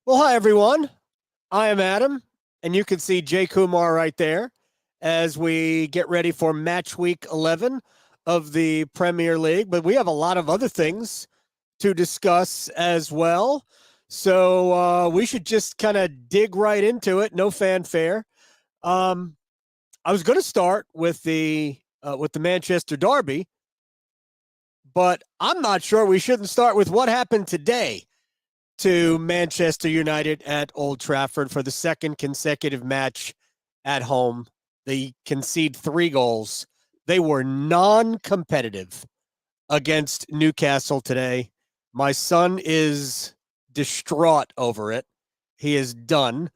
Well, hi, everyone. I am Adam, and you can see Jay Kumar right there as we get ready for match week 11 of the Premier League. But we have a lot of other things to discuss as well. So we should just kind of dig right into it. No fanfare. Um, I was going to start with the Manchester Derby, but I'm not sure we shouldn't start with what happened today to Manchester United at Old Trafford for the second consecutive match at home. They concede 3 goals. They were non-competitive against Newcastle today. My son is distraught over it. He is done.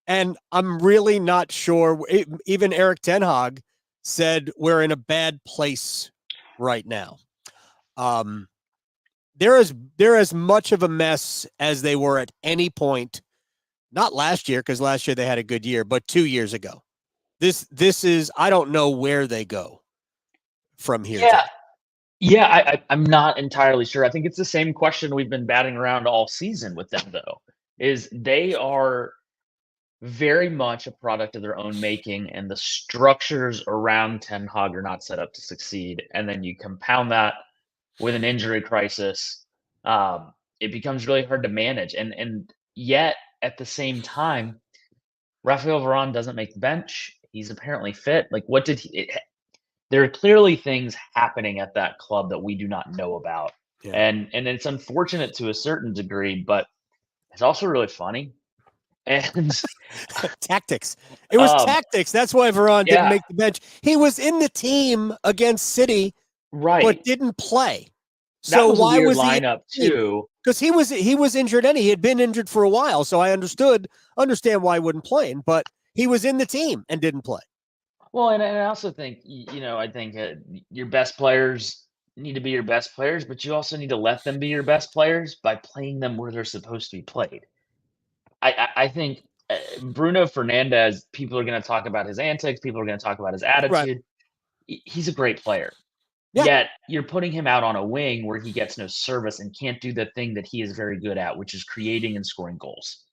And I'm really not sure. Even Eric Ten Hag said we're in a bad place right now. Um, they're as much of a mess as they were at any point, not last year, because last year they had a good year, but 2 years ago. This is, I don't know where they go from here, Yeah, Jay. yeah, I'm not entirely sure. I think it's the same question we've been batting around all season with them, though, is they are very much a product of their own making, and the structures around Ten Hag are not set up to succeed. And then you compound that with an injury crisis, it becomes really hard to manage. And yet at the same time, Rafael Varane doesn't make the bench. He's apparently fit. Like, what did he? There are clearly things happening at that club that we do not know about. Yeah. And it's unfortunate to a certain degree, but it's also really funny. And Tactics. It was um, tactics. That's why Varane didn't yeah, make the bench. He was in the team against City, but right. didn't play. That So was a why weird was he in lineup the team? too. Because he was injured and he had been injured for a while. So I understand why he wouldn't play, but he was in the team and didn't play. Well, and I also think I think your best players need to be your best players, but you also need to let them be your best players by playing them where they're supposed to be played. I think Bruno Fernandez. People are going to talk about his antics. People are going to talk about his Right. attitude. He's a great player. Yeah. Yet you're putting him out on a wing where he gets no service and can't do the thing that he is very good at, which is creating and scoring goals.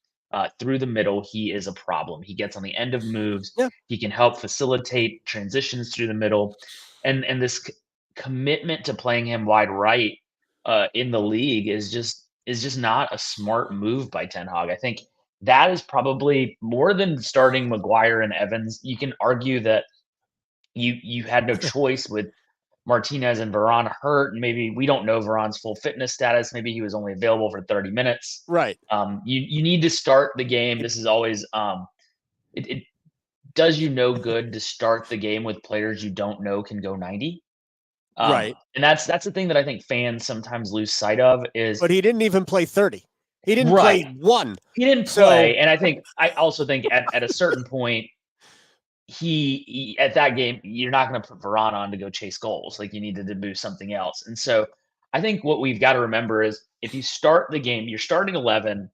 Through the middle, he is a problem. He gets on the end of moves. Yeah. He can help facilitate transitions through the middle, and this commitment to playing him wide right in the league is just not a smart move by Ten Hag. I think that is probably more than starting Maguire and Evans. You can argue that you had no choice with Martinez and Varane hurt, and maybe we don't know Varane's full fitness status. Maybe he was only available for 30 minutes. Right. You need to start the game. This is always it does you no good to start the game with players you don't know can go 90. Right. And that's the thing that I think fans sometimes lose sight of is But he didn't even play 30. He didn't play right. one. He didn't So play, and I also think at a certain point he at that game, you're not going to put Varane on to go chase goals. Like you needed to do something else. And so I think what we've got to remember is if you start the game, your starting 11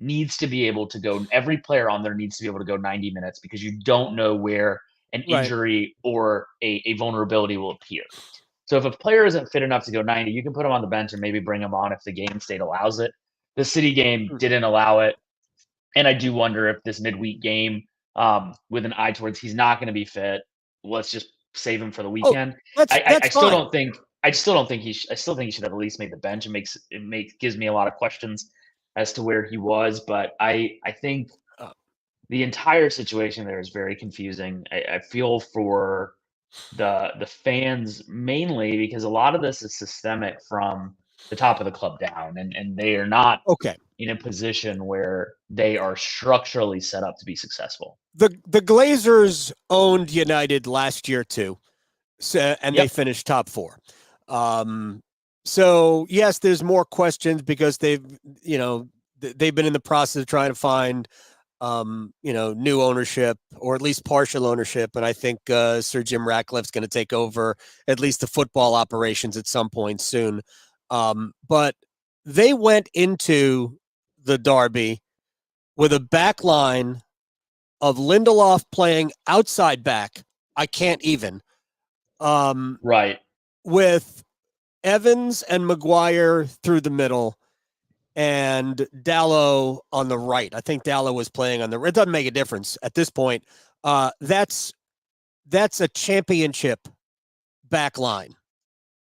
needs to be able to go, every player on there needs to be able to go 90 minutes because you don't know where an right. injury or a vulnerability will appear. So if a player isn't fit enough to go 90, you can put him on the bench and maybe bring him on if the game state allows it. The City game Hmm. didn't allow it. And I do wonder if this midweek game, with an eye towards he's not going to be fit, let's just save him for the Oh, weekend. that's I, I, that's I still fine. don't think I still don't think I still think he should have at least made the bench. Gives me a lot of questions as to where he was, but I think Uh, the entire situation there is very confusing. I feel for the fans mainly because a lot of this is systemic from the top of the club down, and they are not okay. in a position where they are structurally set up to be successful. The Glazers owned United last year too, so, and they Yep. finished top four. Um, so yes, there's more questions because they've been in the process of trying to find new ownership or at least partial ownership, and I think Sir Jim Ratcliffe's going to take over at least the football operations at some point soon. But they went into the Derby with a back line of Lindelof playing outside back. I can't even. Right. With Evans and Maguire through the middle and Dallo on the right. I think Dallo was playing on the. It doesn't make a difference at this point. That's a championship back line.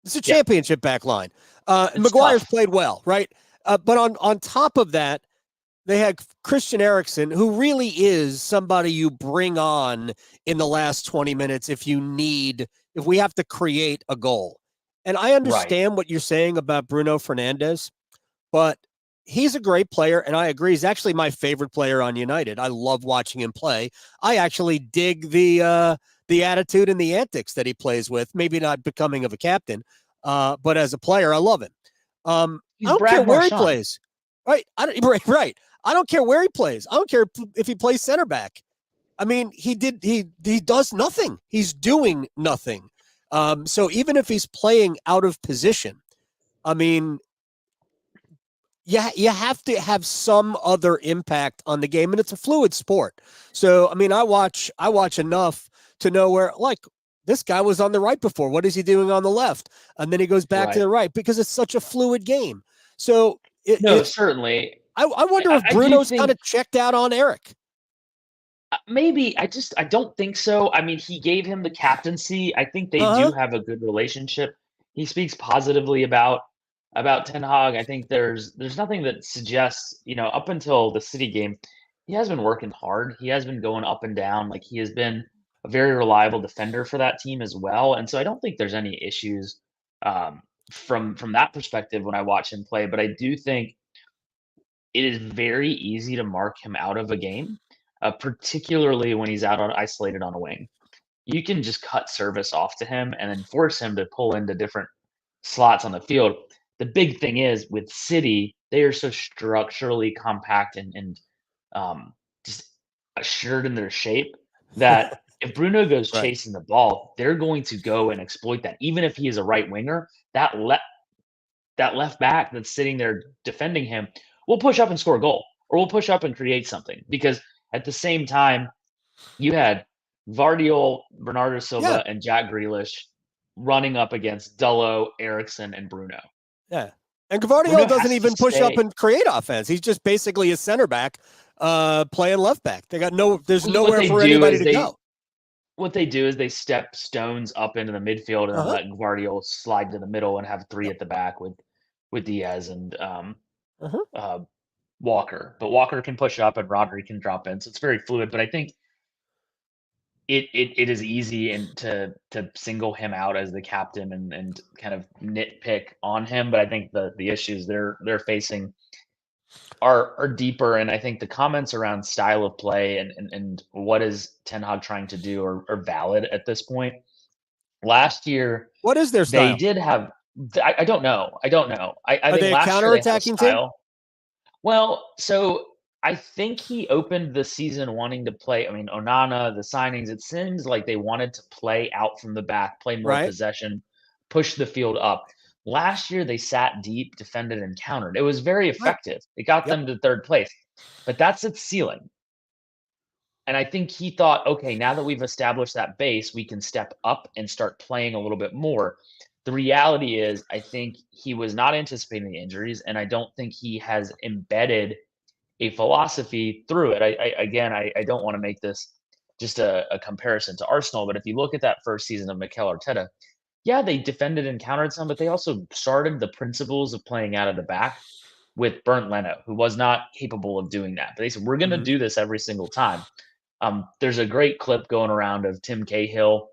It's a championship back line. McGuire's played well, right? But on top of that, they had Christian Eriksen, who really is somebody you bring on in the last 20 minutes if we have to create a goal. And I understand what you're saying about Bruno Fernandes, but he's a great player, and I agree. He's actually my favorite player on United. I love watching him play. I actually dig the attitude and the antics that he plays with. Maybe not becoming of a captain, but as a player, I love him. I don't care where he plays. Right. Right. I don't care where he plays. I don't care if he plays center back. I mean, he does nothing. He's doing nothing. So even if he's playing out of position, I mean, you have to have some other impact on the game, and it's a fluid sport. So, I mean, I watch enough to know where, like, this guy was on the right before. What is he doing on the left? And then he goes back to the right because it's such a fluid game. So, certainly. I wonder if Bruno's kind of checked out on Eric. Maybe. I don't think so. I mean, he gave him the captaincy. I think they do have a good relationship. He speaks positively about Ten Hag. I think there's nothing that suggests, up until the City game, he has been working hard. He has been going up and down. Like, he has been a very reliable defender for that team as well. And so I don't think there's any issues from that perspective when I watch him play. But I do think it is very easy to mark him out of a game, particularly when he's isolated on a wing. You can just cut service off to him and then force him to pull into different slots on the field. The big thing is with City, they are so structurally compact and just assured in their shape that if Bruno goes chasing the ball, they're going to go and exploit that. Even if he is a right winger, that left back that's sitting there defending him will push up and score a goal, or will push up and create something. Because at the same time, you had Gvardiol, Bernardo Silva, and Jack Grealish running up against Dallo, Eriksen, and Bruno. Yeah. And Gvardiol doesn't even push up and create offense. He's just basically a center back playing left back. There's nowhere for anybody to go. What they do is they step Stones up into the midfield and then let Gvardiol slide to the middle and have three at the back with Diaz and Walker. But Walker can push up and Rodri can drop in. So it's very fluid. But I think it is easy to single him out as the captain and kind of nitpick on him. But I think the issues they're facing are deeper. And I think the comments around style of play and what is Ten Hag trying to do are valid at this point. Last year, what is their style? They did have. I don't know. I are think they a counter-attacking team? Well, so I think he opened the season wanting to play. I mean, Onana, the signings, it seems like they wanted to play out from the back, play more possession, push the field up. Last year, they sat deep, defended, and countered. It was very effective. It got them to third place. But that's its ceiling. And I think he thought, okay, now that we've established that base, we can step up and start playing a little bit more. The reality is, I think he was not anticipating the injuries, and I don't think he has embedded a philosophy through it. I don't want to make this just a comparison to Arsenal, but if you look at that first season of Mikel Arteta, yeah, they defended and countered some, but they also started the principles of playing out of the back with Bernd Leno, who was not capable of doing that. But they said, we're going to do this every single time. There's a great clip going around of Tim Cahill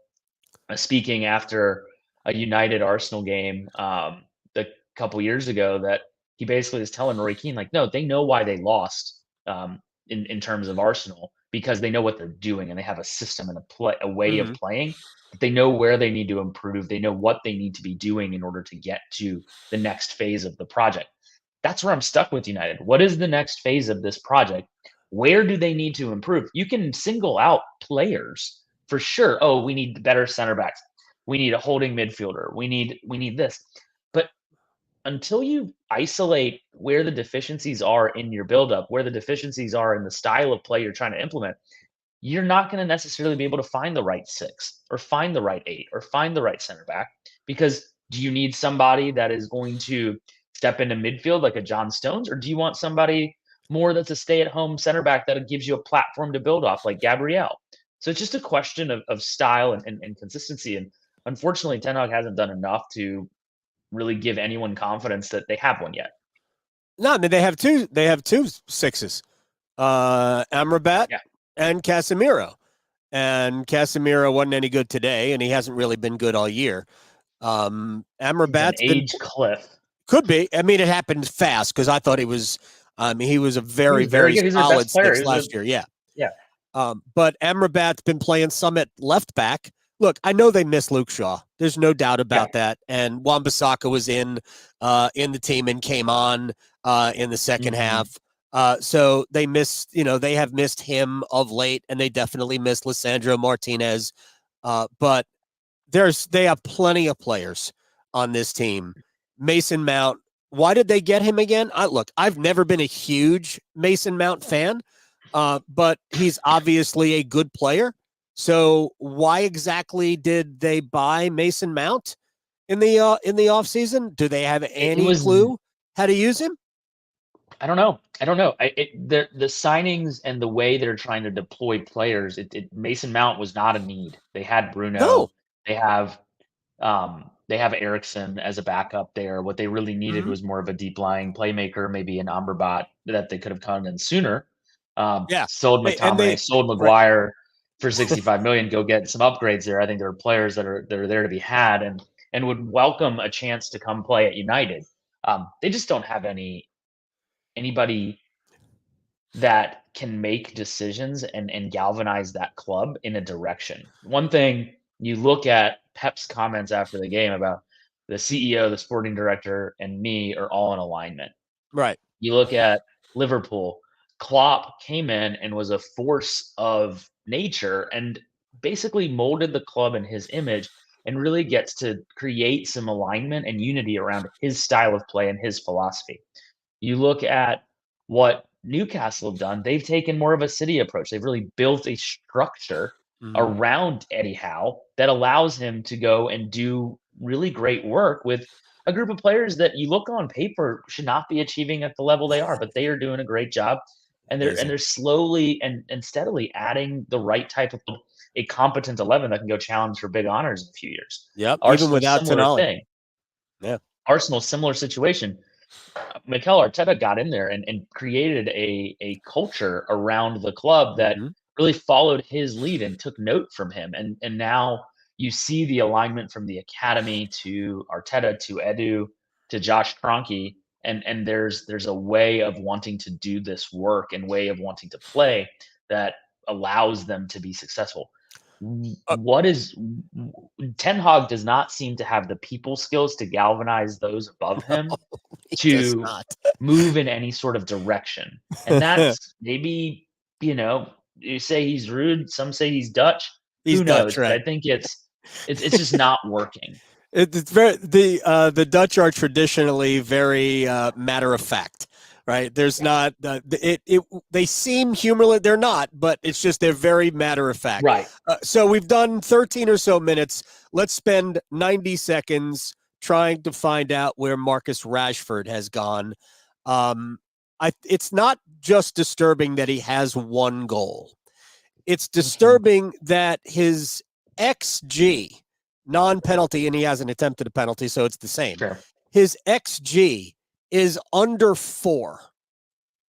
speaking after a United Arsenal game a couple years ago that he basically is telling Roy Keane, like, no, they know why they lost in terms of Arsenal, because they know what they're doing and they have a system and a way of playing. They know where they need to improve. They know what they need to be doing in order to get to the next phase of the project. That's where I'm stuck with United. What is the next phase of this project? Where do they need to improve? You can single out players for sure. Oh, we need better center backs. We need a holding midfielder. We need this. But until you isolate where the deficiencies are in your buildup, where the deficiencies are in the style of play you're trying to implement, you're not going to necessarily be able to find the right 6 or find the right 8 or find the right center back. Because do you need somebody that is going to step into midfield like a John Stones, or do you want somebody more that's a stay-at-home center back that gives you a platform to build off like Gabrielle? So it's just a question of style and consistency. And unfortunately, Ten Hag hasn't done enough to really give anyone confidence that they have one yet. No, I mean they have two. They have two sixes, Amrabat and Casemiro. And Casemiro wasn't any good today, and he hasn't really been good all year. Amrabat's an age cliff. Could be. I mean, it happened fast because I thought he was a very, very solid six last year. Yeah. Yeah. But Amrabat's been playing some at left back. Look, I know they miss Luke Shaw. There's no doubt about that. And Wan-Bissaka was in the team and came on in the second half. So they missed, they have missed him of late, and they definitely missed Lisandro Martinez. But they have plenty of players on this team. Mason Mount, why did they get him again? Look, I've never been a huge Mason Mount fan, but he's obviously a good player. So why exactly did they buy Mason Mount in the offseason? Do they have any clue how to use him? I don't know. The signings and the way they're trying to deploy players, Mason Mount was not a need. They had Bruno. No. They have Eriksen as a backup there. What they really needed was more of a deep lying playmaker, maybe an Amrabat that they could have come in sooner. Sold McTominay, sold Maguire for 65 million. Go get some upgrades there. I think there are players that are there to be had and would welcome a chance to come play at United. They just don't have anybody that can make decisions and galvanize that club in a direction. One thing, you look at Pep's comments after the game about the CEO, the sporting director, and me are all in alignment. Right. You look at Liverpool, Klopp came in and was a force of nature and basically molded the club in his image and really gets to create some alignment and unity around his style of play and his philosophy. You look at what Newcastle have done, they've taken more of a city approach. They've really built a structure around Eddie Howe that allows him to go and do really great work with a group of players that you look on paper should not be achieving at the level they are, but they are doing a great job. And they're slowly and steadily adding the right type of a competent 11 that can go challenge for big honors in a few years. Yep, even without Tonali. Yeah. Arsenal, similar situation. Mikel Arteta got in there and created a culture around the club that really followed his lead and took note from him. And now you see the alignment from the academy to Arteta to Edu to Josh Kroenke. And there's a way of wanting to do this work and way of wanting to play that allows them to be successful. Ten Hag does not seem to have the people skills to galvanize those above him to move in any sort of direction. And that's maybe, you say he's rude, some say he's Dutch. Who knows? Dutch, right? But I think it's just not working. It's very the Dutch are traditionally very matter of fact, right? There's not they seem humorless. They're not, but it's just they're very matter of fact. Right. So we've done 13 or so minutes. Let's spend 90 seconds trying to find out where Marcus Rashford has gone. It's not just disturbing that he has one goal. It's disturbing that his XG, non-penalty, and he hasn't attempted a penalty, so it's the same. Sure. His XG is under 4,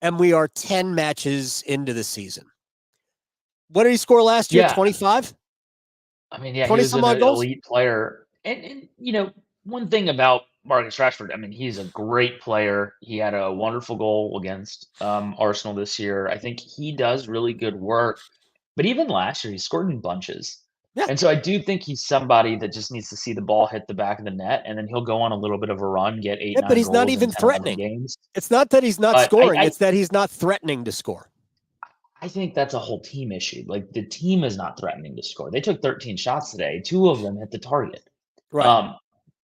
and we are 10 matches into the season. What did he score last year? 25? I mean, he was an elite player. And one thing about Marcus Rashford, I mean, he's a great player. He had a wonderful goal against Arsenal this year. I think he does really good work. But even last year, he scored in bunches. Yeah. And so I do think he's somebody that just needs to see the ball hit the back of the net, and then he'll go on a little bit of a run, get 8, 9 but he's goals not even threatening. Games. It's not that he's not scoring. It's that he's not threatening to score. I think that's a whole team issue. Like, the team is not threatening to score. They took 13 shots today. 2 of them hit the target. Right.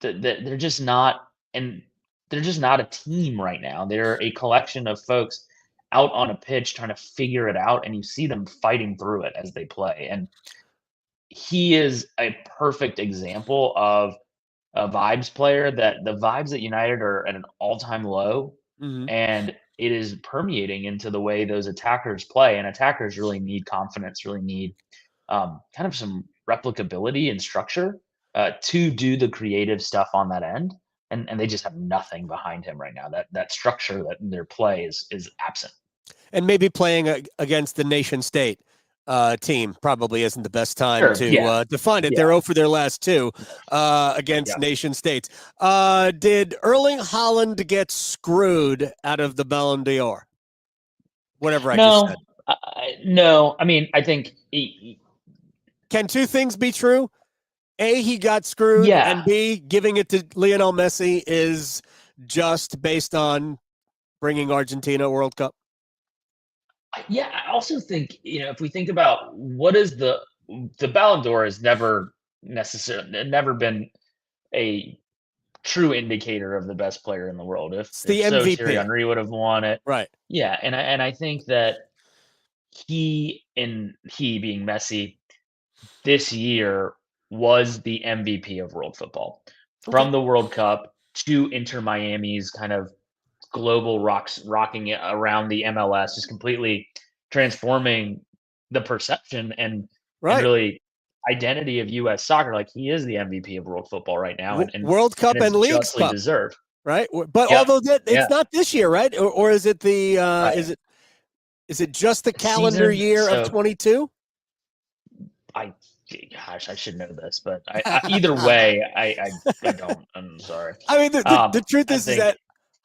They're just not, and they're just not a team right now. They're a collection of folks out on a pitch trying to figure it out, and you see them fighting through it as they play. And he is a perfect example of a vibes player, that the vibes at United are at an all-time low, Mhm. and it is permeating into the way those attackers play. And attackers really need confidence, really need kind of some replicability and structure to do the creative stuff on that end. And they just have nothing behind him right now. That structure, that their play is absent. And maybe playing against the nation state team probably isn't the best time Sure. to find it. Yeah. They're 0 for their last 2 against Yeah. nation states. Did Erling Haaland get screwed out of the Ballon d'Or? Whatever I just said. No. I mean, I think Can two things be true? A, he got screwed, Yeah. and B, giving it to Lionel Messi is just based on bringing Argentina a World Cup. Yeah, I also think, if we think about what is the Ballon d'Or has never been a true indicator of the best player in the world. It's the If so, MVP. Thierry Henry would have won it. Right. Yeah, and I think that he being Messi this year was the MVP of world football. From the World Cup to Inter Miami's kind of global rocking it around the MLS, just completely transforming the perception and really identity of U.S. soccer. Like, he is the MVP of world football right now, and World Cup and Leagues justly Cup deserved. Right, but although it's not this year, right? Or is it the Right. is it just the calendar year of 22? Gosh, I should know this, but either way, I don't. I'm sorry. I mean, the truth is that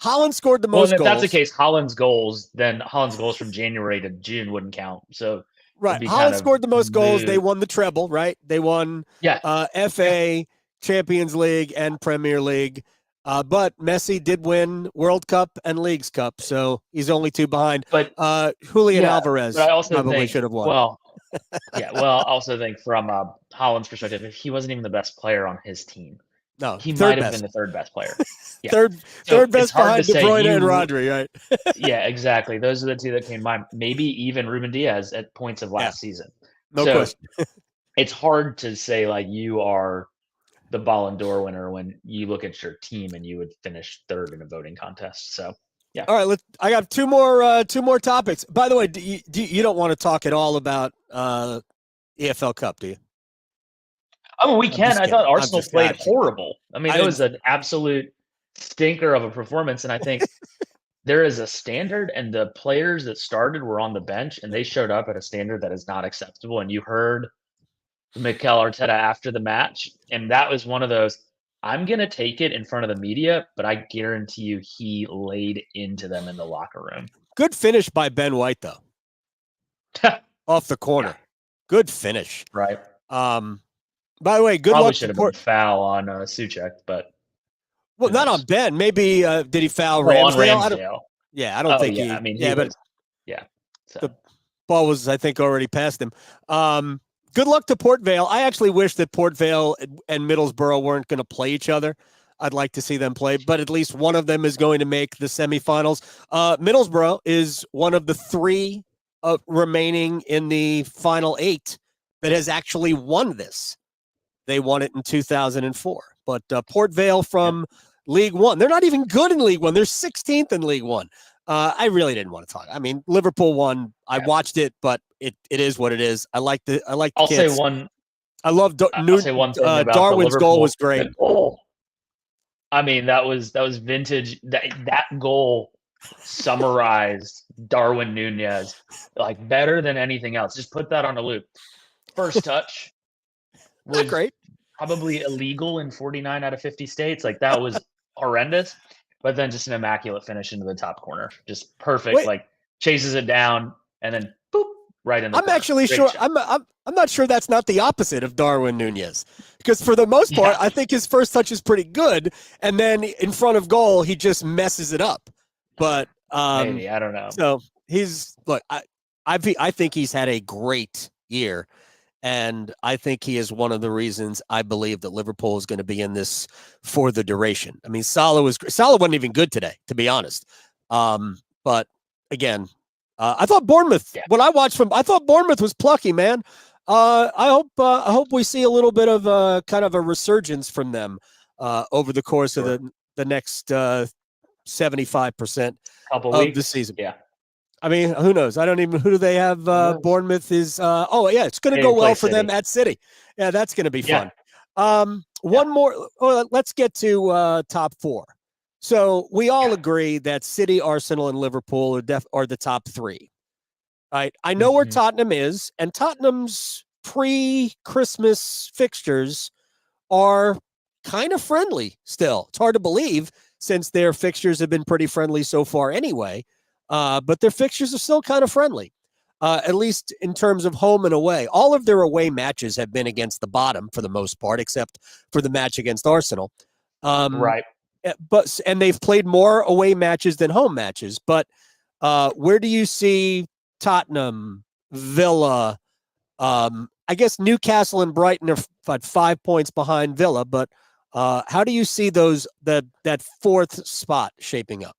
Haaland scored the most goals. If that's the goals. case, Haaland's goals from January to June wouldn't count. So right, Haaland scored the most goals. They won the treble, right? They won FA, Champions League, and Premier League. But Messi did win World Cup and Leagues Cup, so he's only 2 behind. But Julian Alvarez but I also probably should have won. Well, I also think from Haaland's perspective, he wasn't even the best player on his team. No, he might have been the third best player. Yeah. third best behind De Bruyne and Rodri, right? Yeah, exactly. Those are the 2 that came to mind. Maybe even Ruben Diaz at points of last season. No question. It's hard to say like you are the Ballon d'Or winner when you look at your team and you would finish 3rd in a voting contest. So yeah. All right, I got 2 more topics. By the way, you don't want to talk at all about EFL Cup, do you? Oh, we can. I thought Arsenal played horrible. I mean, it was an absolute stinker of a performance, and I think there is a standard, and the players that started were on the bench, and they showed up at a standard that is not acceptable. And you heard Mikel Arteta after the match, and that was one of those, I'm going to take it in front of the media, but I guarantee you he laid into them in the locker room. Good finish by Ben White, though. Off the corner. Yeah. Good finish. Right. By the way, good Probably luck. Should have been foul on Souček, but not on Ben. Maybe did he foul Ramsdale? On Ramsdale. I don't think he. I mean, So. The ball was, I think, already past him. Good luck to Port Vale. I actually wish that Port Vale and Middlesbrough weren't going to play each other. I'd like to see them play, but at least one of them is going to make the semifinals. Middlesbrough is one of the 3 remaining in the final 8 that has actually won this. They won it in 2004. But Port Vale from League One, they're not even good in League One. They're 16th in League One. I really didn't want to talk. I mean, Liverpool won. I watched it, but it is what it is. I like the I'll kids. say one. I love I'll say one thing about Darwin's goal was great. I mean, that was vintage. That goal summarized Darwin Nunez like better than anything else. Just put that on a loop. First touch was great. Probably illegal in 49 out of 50 states. Like, that was horrendous. But then just an immaculate finish into the top corner. Just perfect. Wait. Like, chases it down and then boop, right in the corner. Actually sure. I'm not sure that's not the opposite of Darwin Nunez. Because for the most part, I think his first touch is pretty good. And then in front of goal, he just messes it up. But maybe, I don't know. So I think he's had a great year. And I think he is one of the reasons I believe that Liverpool is going to be in this for the duration. I mean, Salah wasn't even good today, to be honest. But again, I thought Bournemouth. When I watched I thought Bournemouth was plucky, man. I hope we see a little bit of kind of a resurgence from them. over the course Sure. of the next 75% Couple of weeks. the season. Yeah. I mean, who knows? I don't even who do they have? Bournemouth is. It's going to go well for them at City. Yeah, that's going to be fun. One more. Let's get to top four. So we all agree that City, Arsenal, and Liverpool are the top three. Right. I know where Tottenham is, and Tottenham's pre-Christmas fixtures are kind of friendly still. It's hard to believe since their fixtures have been pretty friendly so far anyway. But their fixtures are still kind of friendly, at least in terms of home and away. All of their away matches have been against the bottom for the most part, except for the match against Arsenal. Right. And they've played more away matches than home matches. But where do you see Tottenham, Villa? I guess Newcastle and Brighton are 5 points behind Villa, but how do you see that fourth spot shaping up?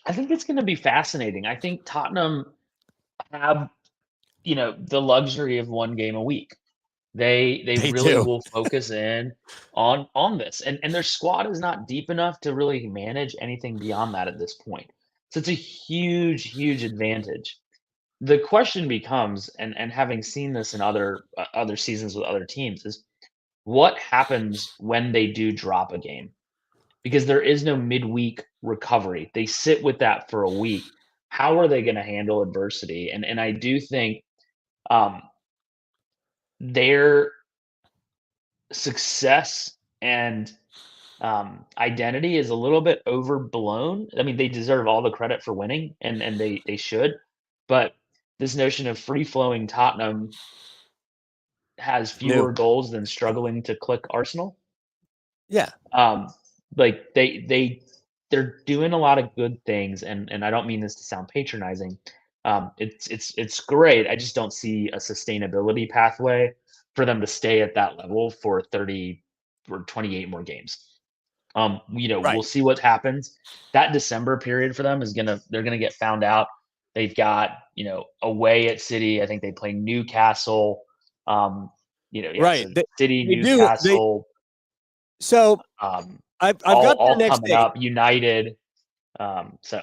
I think it's going to be fascinating. I think Tottenham have, the luxury of one game a week. They really will focus in on this, and their squad is not deep enough to really manage anything beyond that at this point. So it's a huge advantage. The question becomes, and having seen this in other seasons with other teams, is what happens when they do drop a game? Because there is no midweek recovery. They sit with that for a week. How are they going to handle adversity? And I do think their success and identity is a little bit overblown. I mean, they deserve all the credit for winning, and they should. But this notion of free-flowing Tottenham has fewer goals than struggling to click Arsenal. Yeah. Like they're doing a lot of good things, and I don't mean this to sound patronizing. It's great. I just don't see a sustainability pathway for them to stay at that level for 30 or 28 more games. We'll see what happens. That December period for them they're gonna get found out. They've got, away at City. I think they play Newcastle. Right. So City, Newcastle. I've got all next coming up. United. So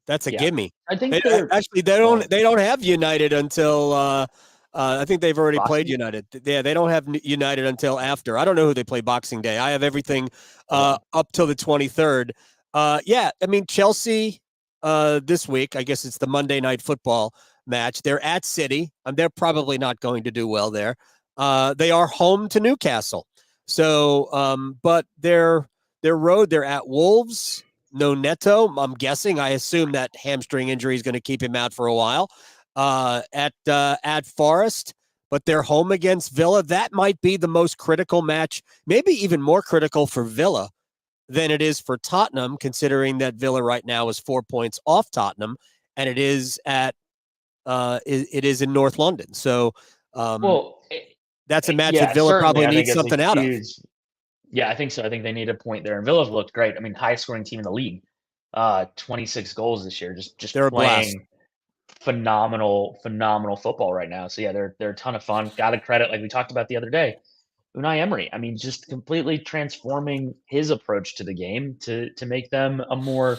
that's a gimme. I think they don't have United until I think they've already played United. Yeah, they don't have United until after. I don't know who they play Boxing Day. I have everything up till the 23rd. I mean, Chelsea this week, I guess it's the Monday Night Football match. They're at City, and they're probably not going to do well there. They are home to Newcastle. So, but their road, they're at Wolves. No Neto, I'm guessing. I assume that hamstring injury is going to keep him out for a while. At Forest, but they're home against Villa. That might be the most critical match, maybe even more critical for Villa than it is for Tottenham, considering that Villa right now is 4 points off Tottenham, and it is in North London. So, that's a match that Villa probably needs something out of. Yeah, I think so. I think they need a point there. And Villa's looked great. I mean, highest scoring team in the league. 26 goals this year. Just they're playing phenomenal football right now. So yeah, they're a ton of fun. Got to credit, like we talked about the other day, Unai Emery. I mean, just completely transforming his approach to the game to make them a more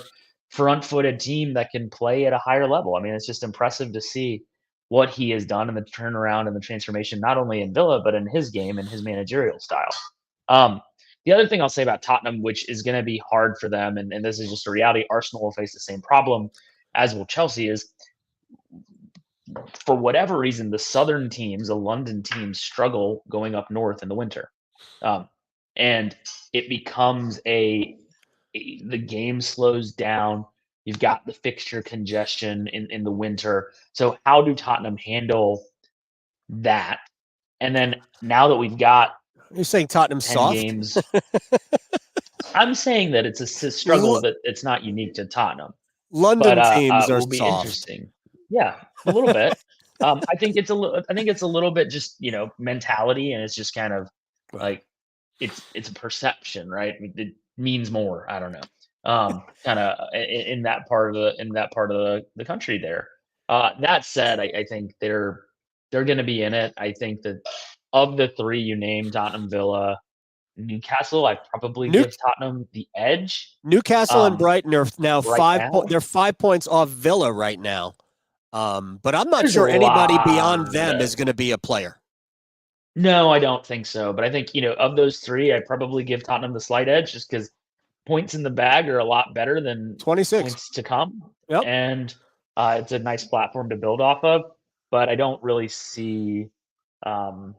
front-footed team that can play at a higher level. I mean, it's just impressive to see what he has done in the turnaround and the transformation, not only in Villa, but in his game and his managerial style. The other thing I'll say about Tottenham, which is going to be hard for them, and this is just a reality, Arsenal will face the same problem, as will Chelsea, is for whatever reason, the southern teams, the London teams, struggle going up north in the winter. And it becomes the game slows down. You've got the fixture congestion in the winter. So how do Tottenham handle that? And then now that we've got You're saying Tottenham's soft? games, I'm saying that it's a struggle that it's not unique to Tottenham. London teams are will be soft. Interesting. Yeah, a little bit. I think it's a little bit just mentality, and it's just kind of like it's a perception, right? It means more. I don't know. Kind of in that part of the country there. That said, I think they're going to be in it. I think that of the three you named, Tottenham, Villa, Newcastle, I'd probably New- give Tottenham the edge. Newcastle and Brighton are now right now? they're 5 points off Villa right now. But I'm not There's sure a anybody lot beyond them of- is going to be a player. No, I don't think so. But I think, of those three, I'd probably give Tottenham the slight edge just because points in the bag are a lot better than 26 points to come. Yep. And it's a nice platform to build off of. But I don't really see any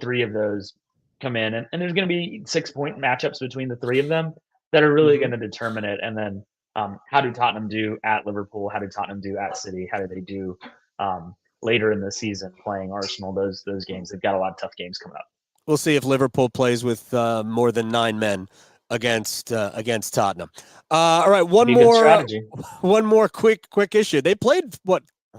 three of those come in. And there's going to be 6-point matchups between the three of them that are really going to determine it. And then how do Tottenham do at Liverpool? How do Tottenham do at City? How do they do later in the season playing Arsenal? Those games, they've got a lot of tough games coming up. We'll see if Liverpool plays with more than 9 men against Tottenham. All right, one more quick issue. They played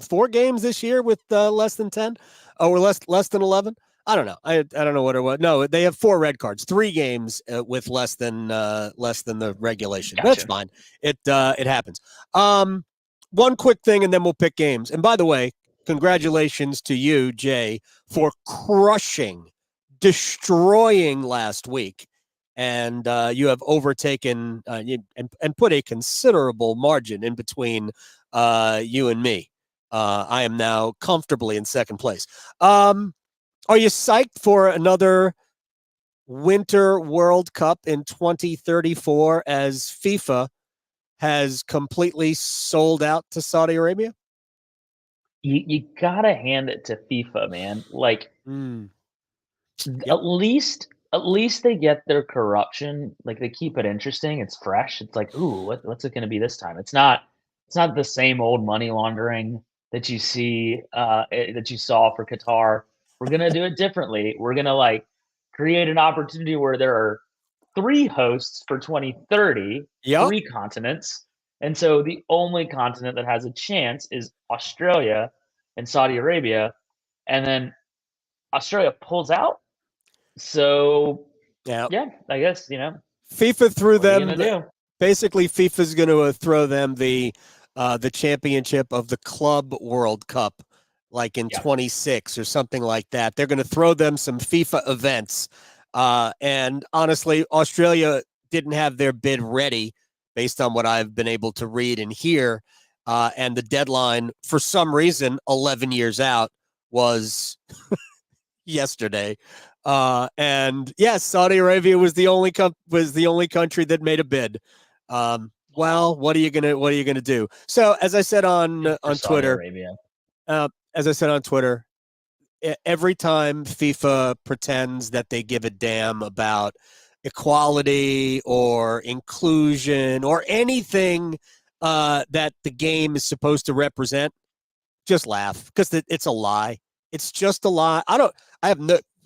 4 games this year with less than 10, or less than 11. I don't know. I don't know what it was. No, they have 4 red cards, 3 games with less than the regulation. Gotcha. That's fine. It happens. One quick thing, and then we'll pick games. And by the way, congratulations to you, Jay, for destroying last week. And you have overtaken and put a considerable margin in between you and me. I am now comfortably in second place. Are you psyched for another Winter World Cup in 2034 as FIFA has completely sold out to Saudi Arabia? You gotta hand it to FIFA, man. Like, at least they get their corruption. Like, they keep it interesting. It's fresh. It's like, ooh, what's it going to be this time? It's not the same old money laundering that you see that you saw for Qatar. We're gonna do it differently. We're gonna create an opportunity where there are 3 hosts for 2030, 3 continents. And so the only continent that has a chance is Australia and Saudi Arabia. And then Australia pulls out. So, yeah, I guess, FIFA threw them. Basically, FIFA's going to throw them the championship of the Club World Cup, like in 26 or something like that. They're going to throw them some FIFA events. And honestly, Australia didn't have their bid ready based on what I've been able to read and hear. And the deadline, for some reason, 11 years out, was yesterday. And yes, Saudi Arabia was the only country that made a bid. Well, what are you gonna do? So as I said on Twitter, every time FIFA pretends that they give a damn about equality or inclusion or anything that the game is supposed to represent, just laugh, because it's a lie. It's just a lie.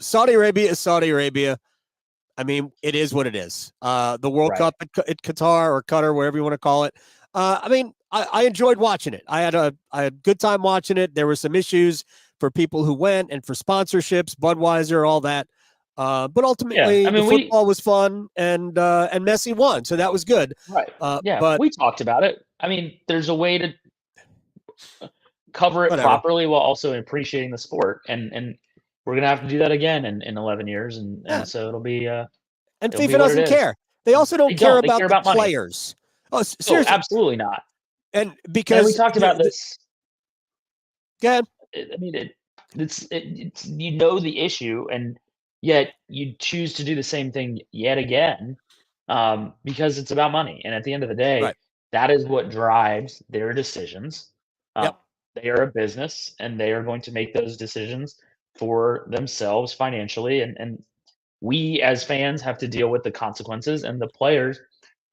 Saudi Arabia is Saudi Arabia. I mean, it is what it is. The World Cup at Qatar or Qatar, wherever you want to call it. I mean, I enjoyed watching it. I had a good time watching it. There were some issues for people who went and for sponsorships, Budweiser, all that. But ultimately, the football was fun, and Messi won, so that was good. Right. But we talked about it. I mean, there's a way to cover it properly while also appreciating the sport, and we're gonna have to do that again in 11 years, and so it'll be. And FIFA doesn't care. They also don't care about the players. Oh, seriously, absolutely not. And because we talked about this. Go ahead. I mean, it's the issue, and yet you choose to do the same thing yet again, because it's about money. And at the end of the day, that is what drives their decisions. They are a business, and they are going to make those decisions for themselves financially, and we as fans have to deal with the consequences, and the players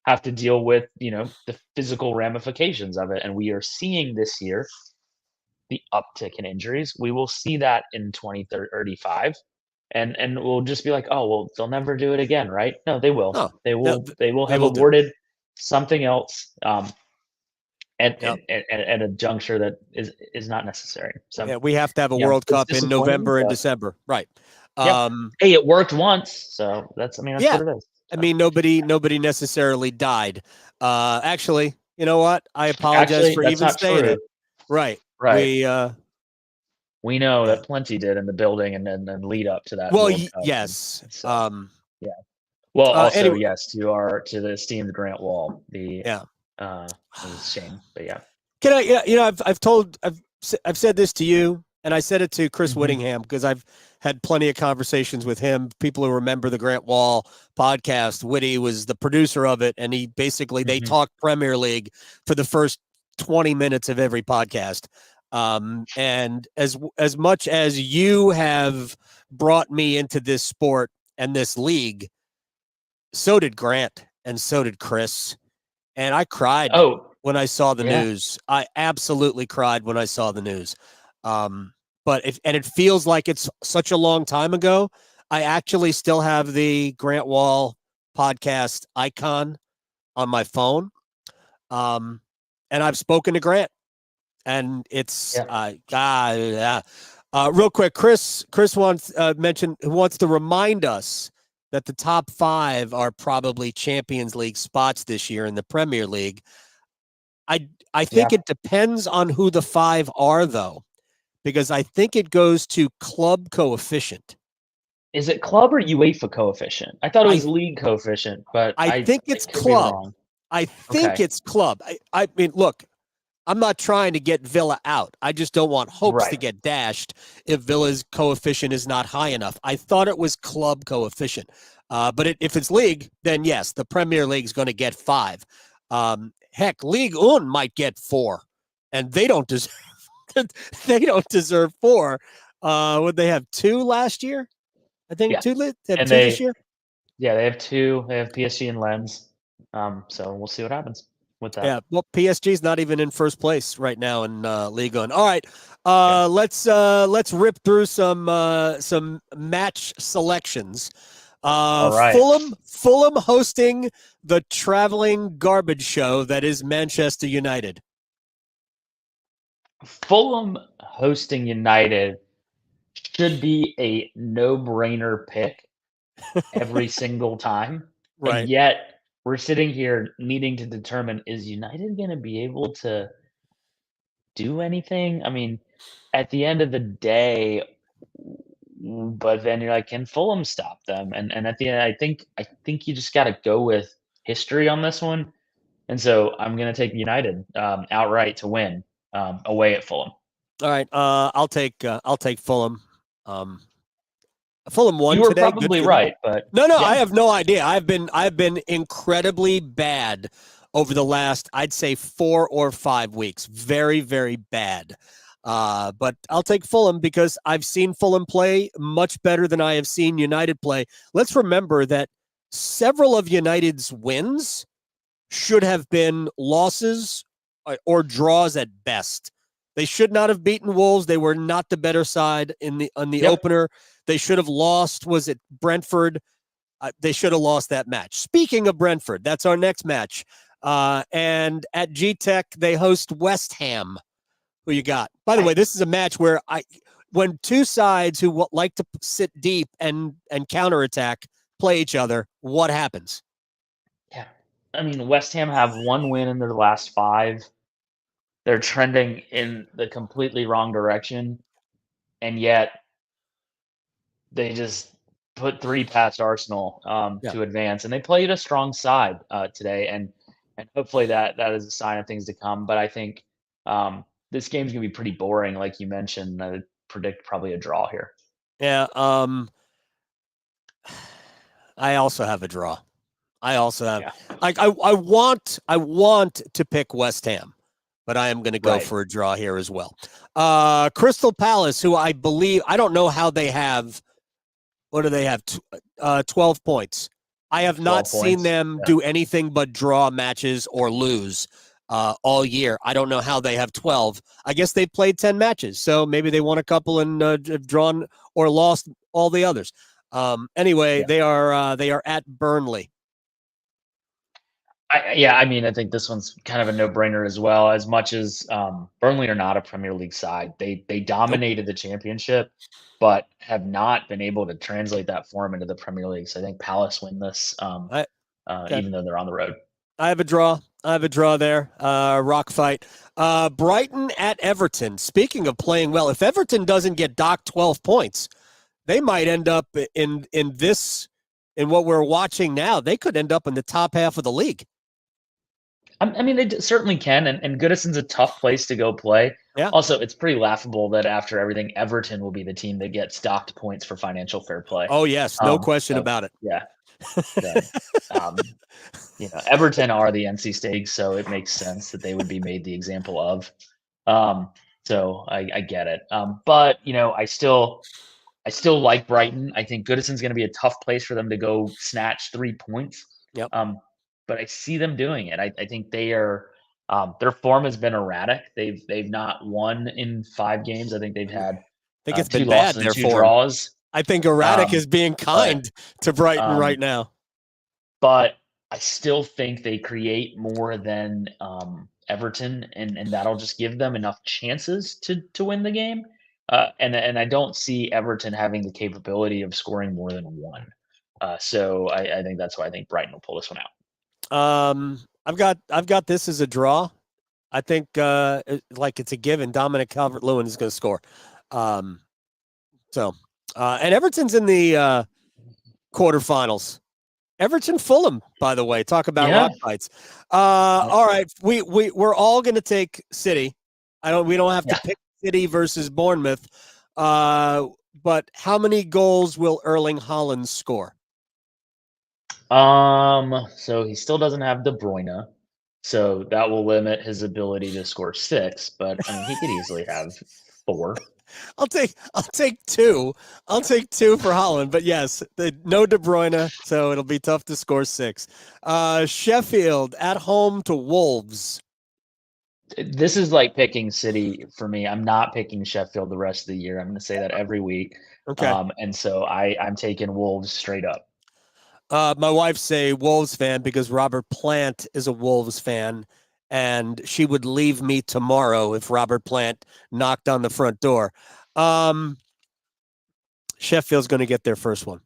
have to deal with the physical ramifications of it. And we are seeing this year the uptick in injuries. We will see that in 2035, and we'll just be like, oh well, they'll never do it again, right? No, they will. No, they will have awarded something else at a juncture that is not necessary. So we have to have a World Cup in November and December, right? Hey, it worked once, so that's what it is. So. I mean, nobody necessarily died. Actually, you know what? I apologize for even saying it. Right. We know that plenty did in the building and then lead up to that. Well, yes. So. Well, also Anyway, yes to the esteemed Grant Wall. yeah. It was a shame, but yeah. Can I? I've said this to you, and I said it to Chris Mhm. Whittingham because I've had plenty of conversations with him. People who remember the Grant Wall podcast, Whitty was the producer of it, and he basically they Mhm. talked Premier League for the first 20 minutes of every podcast. And as much as you have brought me into this sport and this league, so did Grant, and so did Chris. And I cried Oh, when I saw the yeah. news. I absolutely cried when I saw the news. But it feels like it's such a long time ago. I actually still have the Grant Wall podcast icon on my phone. And I've spoken to Grant, and it's Yeah. real quick. Chris wants wants to remind us that the top 5 are probably Champions League spots this year in the Premier League. I think Yeah. it depends on who the 5 are, though, because I think it goes to club coefficient. Is it club or UEFA coefficient? I thought it I was league coefficient, but I think I it's could be club. wrong. I think Okay. it's club. I mean, look, I'm not trying to get Villa out. I just don't want hopes to Right. get dashed if Villa's coefficient is not high enough. I thought it was club coefficient. But if it's league, then yes, the Premier League is going to get 5. Heck, League One might get 4, and they don't deserve. They don't deserve 4. Would they have 2 last year? I think Yeah. 2. They have And 2 this year. they have 2. They have PSG and Lens. So we'll see what happens with that. Yeah, well, PSG's not even in first place right now in League One. All right, Yeah. let's rip through some match selections. All right. Fulham hosting the traveling garbage show that is Manchester United. Fulham hosting United should be a no-brainer pick every single time. Right. And yet we're sitting here needing to determine, is United going to be able to do anything? I mean, at the end of the day, but then you're like, can Fulham stop them? And at the end, I think you just got to go with history on this one. And so I'm going to take United outright to win away at Fulham. All right, I'll take Fulham. Fulham won You were today. probably right, but No, yeah. I have no idea. I've been incredibly bad over the last, I'd say, 4 or 5 weeks. Very, very bad. But I'll take Fulham because I've seen Fulham play much better than I have seen United play. Let's remember that several of United's wins should have been losses or draws at best. They should not have beaten Wolves. They were not the better side on the Yep. opener. They should have lost. Was it Brentford? They should have lost that match. Speaking of Brentford, that's our next match. And at G-Tech, they host West Ham. Who you got? By the way, this is a match where when two sides who like to sit deep and counterattack play each other, what happens? Yeah. I mean, West Ham have 1 win in their last 5. They're trending in the completely wrong direction, and yet they just put 3 past Arsenal to advance, and they played a strong side today, and hopefully that is a sign of things to come. But I think this game's gonna be pretty boring, like you mentioned. I would predict probably a draw here. Yeah. I also have a draw. I also have I want to pick West Ham, but I am going to go for a draw here as well. Crystal Palace, who I believe, I don't know how they have. What do they have? 12 points. I have not seen them do anything but draw matches or lose all year. I don't know how they have 12. I guess they played 10 matches, so maybe they won a couple and have drawn or lost all the others. Anyway, they are at Burnley. I mean, I think this one's kind of a no-brainer as well. As much as Burnley are not a Premier League side, they dominated the Championship, but have not been able to translate that form into the Premier League. So I think Palace win this, even though they're on the road. I have a draw. There. Rock fight. Brighton at Everton. Speaking of playing well, if Everton doesn't get docked 12 points, they might end up in this in what we're watching now, they could end up in the top half of the league. I mean, they certainly can, and Goodison's a tough place to go play. Yeah. Also, it's pretty laughable that after everything, Everton will be the team that gets docked points for financial fair play. Oh, yes. No question about it. Yeah. Everton are the NC State, so it makes sense that they would be made the example of. So I get it. But I still like Brighton. I think Goodison's going to be a tough place for them to go snatch 3 points. Yep. But I see them doing it. I think they are. Their form has been erratic. They've not won in 5 games. I think they've had. I think it's 2 been bad. losses and 2 Therefore, draws. I think erratic is being kind to Brighton right now. But I still think they create more than Everton, and that'll just give them enough chances to win the game. And I don't see Everton having the capability of scoring more than 1. So I think that's why I think Brighton will pull this one out. I've got this as a draw. I think it's a given. Dominic Calvert-Lewin is going to score. And Everton's in the quarterfinals. Everton Fulham, by the way. Talk about rock fights. All right, we're all going to take City. We don't have to pick City versus Bournemouth. But how many goals will Erling Haaland score? So he still doesn't have De Bruyne, so that will limit his ability to score 6. But I mean, he could easily have 4. I'll take 2. I'll take 2 for Haaland, but yes, no De Bruyne, so it'll be tough to score 6. Sheffield at home to Wolves. This is like picking City for me. I'm not picking Sheffield the rest of the year. I'm going to say that every week. Okay. And so I'm taking Wolves straight up. My wife's a Wolves fan because Robert Plant is a Wolves fan, and she would leave me tomorrow if Robert Plant knocked on the front door. Sheffield's going to get their first one.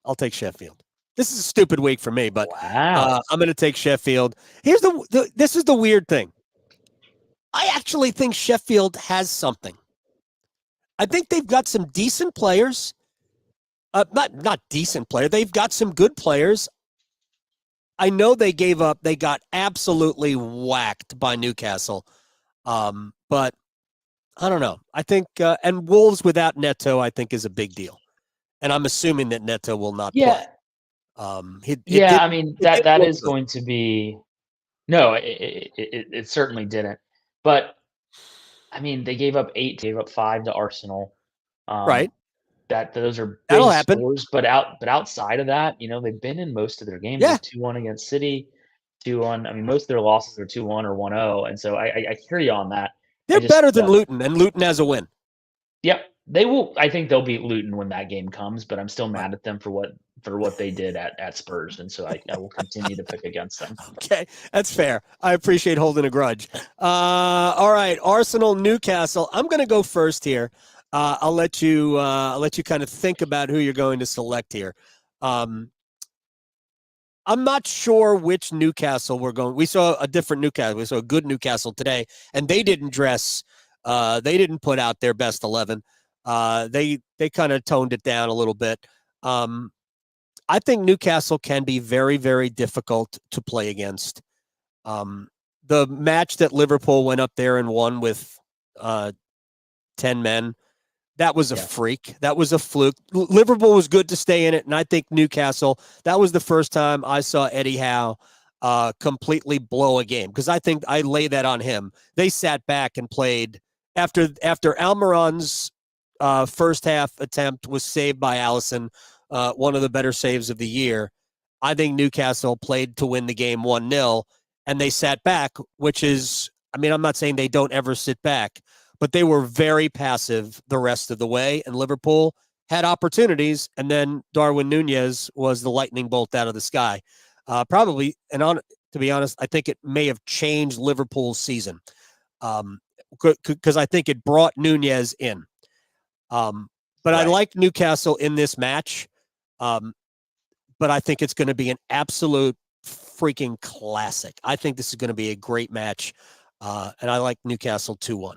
I'll take Sheffield. This is a stupid week for me, but wow. I'm going to take Sheffield. Here's this is the weird thing. I actually think Sheffield has something. I think they've got some decent players. Not decent player. They've got some good players. I know they got absolutely whacked by Newcastle. But I don't know. I think, and Wolves without Neto, I think, is a big deal. And I'm assuming that Neto will not play. I mean, that is going to be, no, it certainly didn't. But I mean, they gave up 8, gave up 5 to Arsenal. Right. Those are That'll big happen. scores, but outside of that, they've been in most of their games. Yeah. 2-1 against City, 2-1. I mean, most of their losses are 2-1 or 1-0, and so I hear you on that. They're better than Luton, and Luton has a win. Yep, they will. I think they'll beat Luton when that game comes, but I'm still mad at them for what they did at Spurs, and so I will continue to pick against them. Okay, that's fair. I appreciate holding a grudge. All right, Arsenal, Newcastle. I'm going to go first here. I'll let you kind of think about who you're going to select here. I'm not sure which Newcastle we're going. We saw a different Newcastle. We saw a good Newcastle today, and they didn't dress. They didn't put out their best 11. They kind of toned it down a little bit. I think Newcastle can be very, very difficult to play against. The match that Liverpool went up there and won with 10 men, that was a freak. That was a fluke. Liverpool was good to stay in it, and I think Newcastle, that was the first time I saw Eddie Howe completely blow a game, because I think I lay that on him. They sat back and played. After Almiron's first half attempt was saved by Alisson, one of the better saves of the year, I think Newcastle played to win the game 1-0, and they sat back, which is, I mean, I'm not saying they don't ever sit back, but they were very passive the rest of the way, and Liverpool had opportunities, and then Darwin Nunez was the lightning bolt out of the sky. Probably, to be honest, I think it may have changed Liverpool's season, because I think it brought Nunez in. But right. I like Newcastle in this match, but I think it's going to be an absolute freaking classic. I think this is going to be a great match, and I like Newcastle 2-1.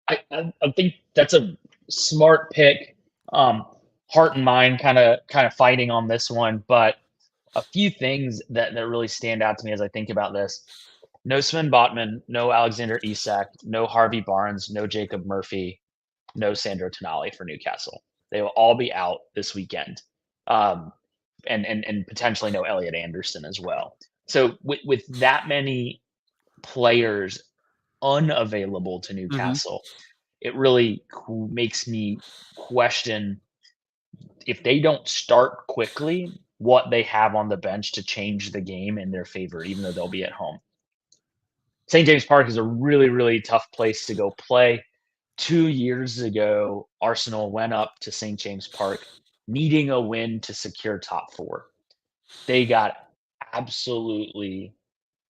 I think that's a smart pick. heart and mind kind of fighting on this one, but a few things that really stand out to me as I think about this. No Sven Botman, no Alexander Isak, no Harvey Barnes, no Jacob Murphy, no Sandro Tonali for Newcastle. They will all be out this weekend, and potentially no Elliot Anderson as well. So with that many players unavailable to Newcastle, it really makes me question if they don't start quickly what they have on the bench to change the game in their favor, even though they'll be at home. St. James Park is a really, really tough place to go play. 2 years ago, Arsenal went up to St. James Park needing a win to secure top four. They got absolutely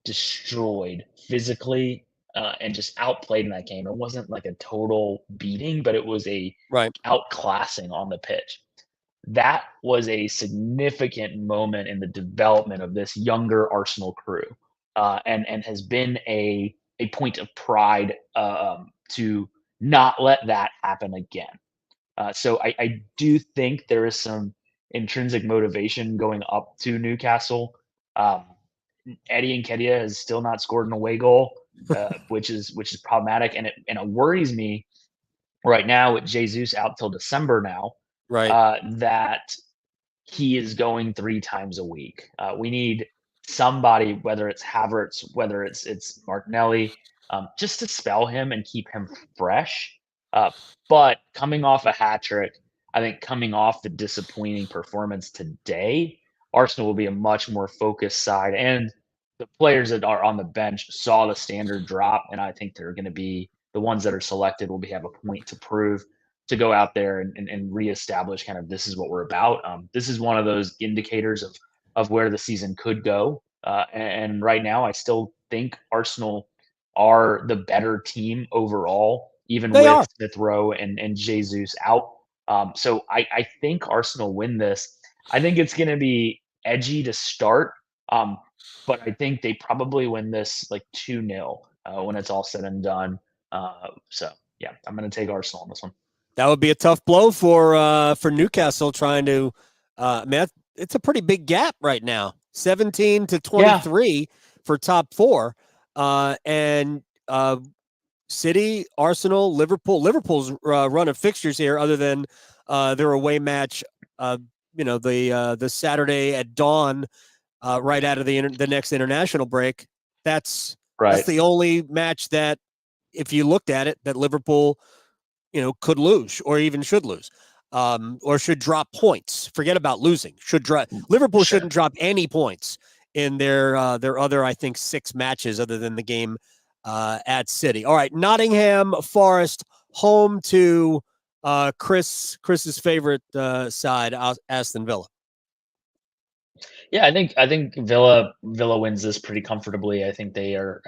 destroyed physically and just outplayed in that game. It wasn't like a total beating, but it was a outclassing on the pitch. That was a significant moment in the development of this younger Arsenal crew, and has been a point of pride to not let that happen again. So I do think there is some intrinsic motivation going up to Newcastle. Eddie Nketiah has still not scored an away goal, which is problematic, and it worries me right now with Jesus out till December now. That he is going 3 times a week. We need somebody, whether it's Havertz, whether it's Martinelli, just to spell him and keep him fresh. But coming off a hat trick, I think coming off the disappointing performance today, Arsenal will be a much more focused side, and the players that are on the bench saw the standard drop, and I think they're going to be the ones that are selected will have a point to prove to go out there and reestablish kind of this is what we're about. This is one of those indicators of where the season could go. And right now, I still think Arsenal are the better team overall, even with Smith Rowe and Jesus out. So I think Arsenal win this. I think it's going to be edgy to start, but I think they probably win this like 2-0 when it's all said and done. So yeah, I'm going to take Arsenal on this one. That would be a tough blow for Newcastle trying to. Man, it's a pretty big gap right now, 17 to 23 for top 4, and City, Arsenal, Liverpool. Liverpool's run of fixtures here, other than their away match, the Saturday at dawn, right out of the next international break. That's the only match that, if you looked at it, that Liverpool, could lose or even should lose, or should drop points. Forget about losing. Liverpool shouldn't drop any points in their other, I think, 6 matches other than the game at City. All right, Nottingham Forest home to Chris's favorite side, Aston Villa. Yeah, I think Villa wins this pretty comfortably. I think they are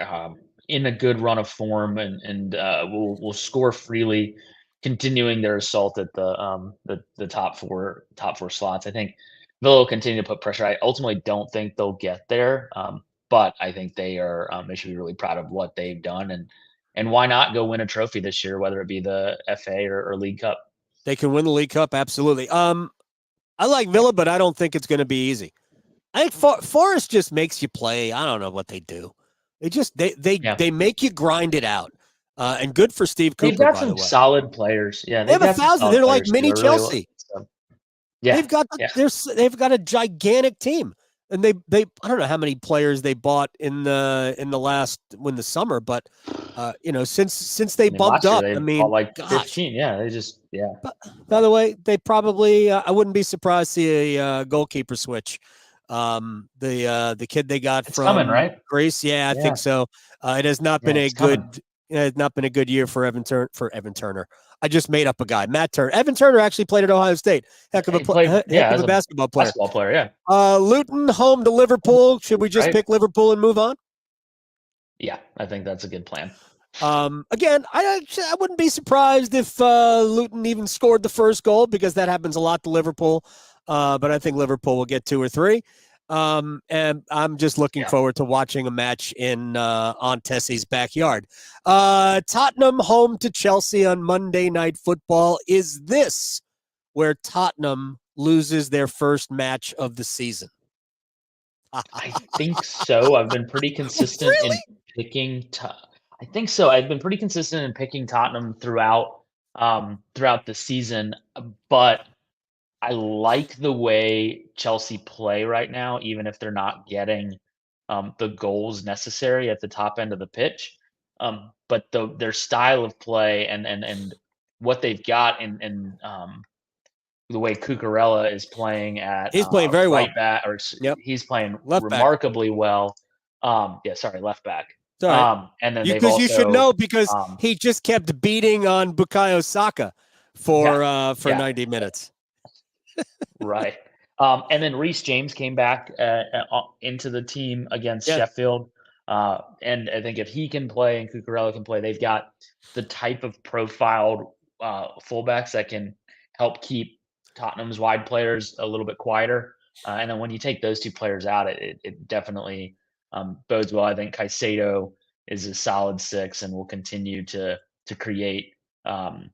in a good run of form and will score freely, continuing their assault at the top four slots. I think Villa will continue to put pressure. I ultimately don't think they'll get there, but I think they should be really proud of what they've done, and why not go win a trophy this year, whether it be the FA or League Cup. They can win the League Cup, absolutely. I like Villa, but I don't think it's going to be easy. I think Forest just makes you play. I don't know what they do. They make you grind it out. And good for Steve Cooper. They've got some solid players. Yeah, they have 1,000. They're like mini Chelsea. So. Yeah, they've got a gigantic team, and they I don't know how many players they bought in the last when the summer, but since they bumped up, I mean, like 15. Yeah, they just But, by the way, they probably I wouldn't be surprised to see a goalkeeper switch. The kid they got from coming, right? Greece, I think so. It has not been a good. It has not been a good year for Evan Turner. I just made up a guy, Matt Turner. Evan Turner actually played at Ohio State. Heck of a basketball player. Basketball player, yeah. Luton home to Liverpool. Should we just pick Liverpool and move on? Yeah, I think that's a good plan. Again, I wouldn't be surprised if Luton even scored the first goal, because that happens a lot to Liverpool. But I think Liverpool will get 2 or 3. And I'm just looking forward to watching a match on Tessie's backyard. Tottenham home to Chelsea on Monday Night Football. Is this where Tottenham loses their first match of the season? I think so. I've been pretty consistent Really? in picking. I think so. I've been pretty consistent in picking Tottenham throughout the season, but I like the way Chelsea play right now, even if they're not getting the goals necessary at the top end of the pitch. But their style of play and what they've got in the way Cucurella is playing at He's playing very well. right back, or Yep. he's playing Left back. remarkably well. Left back. Sorry. And then Because you should know, because he just kept beating on Bukayo Saka for 90 minutes. Right. And then Reece James came back into the team against Sheffield. And I think if he can play and Cucurella can play, they've got the type of profiled fullbacks that can help keep Tottenham's wide players a little bit quieter. And then when you take those two players out, it definitely bodes well. I think Caicedo is a solid 6 and will continue to create or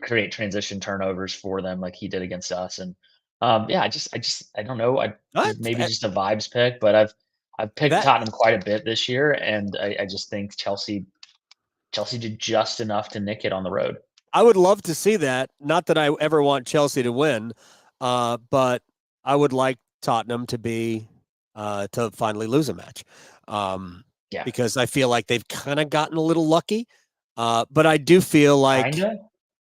create transition turnovers for them like he did against us. And I don't know. Maybe just a vibes pick, but I've picked Tottenham quite a bit this year, and I just think Chelsea did just enough to nick it on the road. I would love to see that. Not that I ever want Chelsea to win, but I would like Tottenham to be to finally lose a match. Because I feel like they've kind of gotten a little lucky. But I do feel like,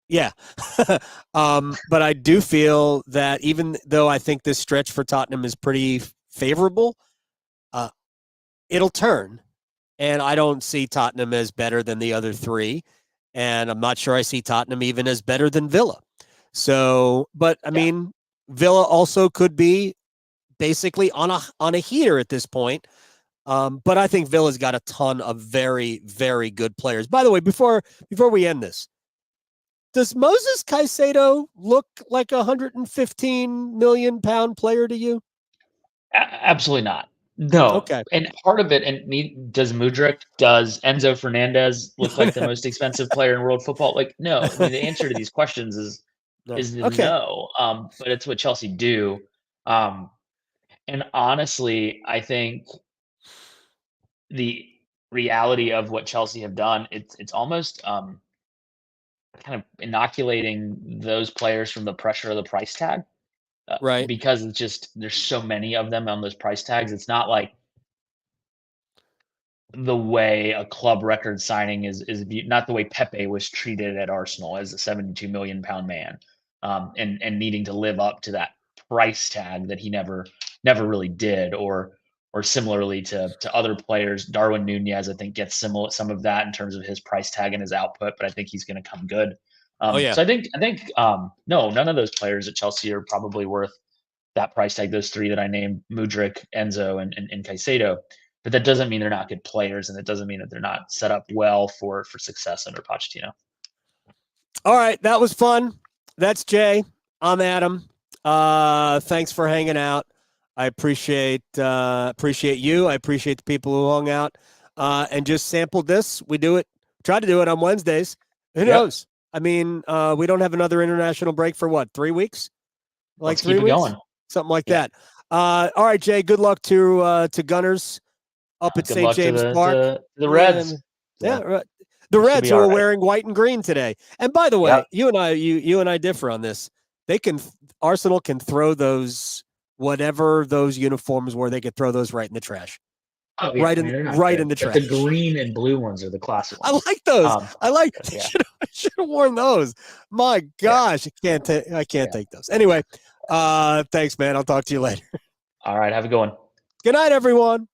but I do feel that even though I think this stretch for Tottenham is pretty favorable, it'll turn. And I don't see Tottenham as better than the other 3. And I'm not sure I see Tottenham even as better than Villa. So, but I mean, Villa also could be basically on a heater at this point. But I think Villa's got a ton of very, very good players. By the way, before we end this, does Moses Caicedo look like a £115 million player to you? Absolutely not. No. Okay. And part of it, does Mudryk, does Enzo Fernandez look like the most expensive player in world football? Like, no. I mean, the answer to these questions is no. But it's what Chelsea do. And honestly, I think the reality of what Chelsea have done, it's almost kind of inoculating those players from the pressure of the price tag. Right. Because it's just there's so many of them on those price tags. It's not like the way a club record signing is not the way Pepe was treated at Arsenal as a £72 million man, and needing to live up to that price tag that he never really did, or similarly to other players. Darwin Nunez, I think, gets some of that in terms of his price tag and his output, but I think he's going to come good. So I think no, none of those players at Chelsea are probably worth that price tag. Those 3 that I named, Mudryk, Enzo, and Caicedo. But that doesn't mean they're not good players, and it doesn't mean that they're not set up well for success under Pochettino. All right, that was fun. That's Jay. I'm Adam. Thanks for hanging out. I appreciate you. I appreciate the people who hung out and just sampled this. We try to do it on Wednesdays. Who knows? I mean, we don't have another international break for what, 3 weeks? Let's keep it going. Something like that. All right, Jay. Good luck to Gunners up at St. James Park. The Reds. The Reds who are wearing white and green today. And by the way, you and I differ on this. Arsenal can throw those, whatever those uniforms were, they could throw those right in the trash. Oh, yeah. In the trash. The green and blue ones are the classic ones. I like those. I should have worn those. My gosh, I can't take those. Anyway, thanks, man. I'll talk to you later. All right, have a good one. Good night, everyone.